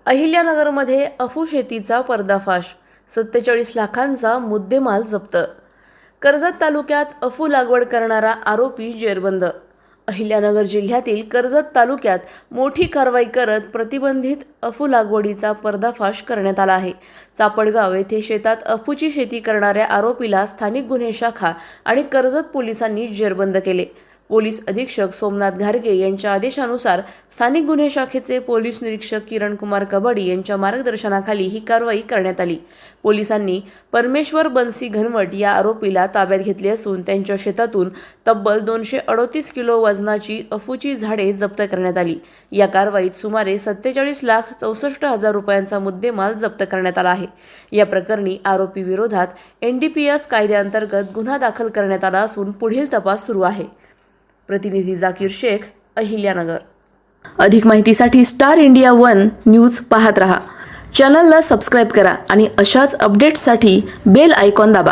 अहिल्यानगरमध्ये अफू शेतीचा पर्दाफाश, 47 लाखांचा मुद्देमाल जप्त. कर्जत तालुक्यात अफू लागवड करणारा आरोपी जेरबंद. अहिल्यानगर जिल्ह्यातील कर्जत तालुक्यात मोठी कारवाई करत प्रतिबंधित अफू लागवडीचा पर्दाफाश करण्यात आला आहे. चापडगाव येथे शेतात अफूची शेती करणाऱ्या आरोपीला स्थानिक गुन्हे शाखा आणि कर्जत पोलिसांनी जेरबंद केले. पोलीस अधीक्षक सोमनाथ घारगे यांच्या आदेशानुसार स्थानिक गुन्हे शाखेचे पोलीस निरीक्षक किरण कुमार कबाडी यांच्या मार्गदर्शनाखाली ही कारवाई करण्यात आली. पोलिसांनी परमेश्वर बनसी घनवट या आरोपीला ताब्यात घेतले असून त्यांच्या शेतातून तब्बल 238 किलो वजनाची अफूची झाडे जप्त करण्यात आली. या कारवाईत सुमारे 47,64,000 रुपयांचा मुद्देमाल जप्त करण्यात आला आहे. या प्रकरणी आरोपी विरोधात NDPS कायद्याअंतर्गत गुन्हा दाखल करण्यात आला असून पुढील तपास सुरू आहे. प्रतिनिधी जाकीर शेख, अहिल्यानगर. अधिक माहितीसाठी स्टार इंडिया 1 न्यूज पाहत रहा. चॅनलला सबस्क्राईब करा आणि अशाच अपडेट्ससाठी बेल आयकॉन दाबा.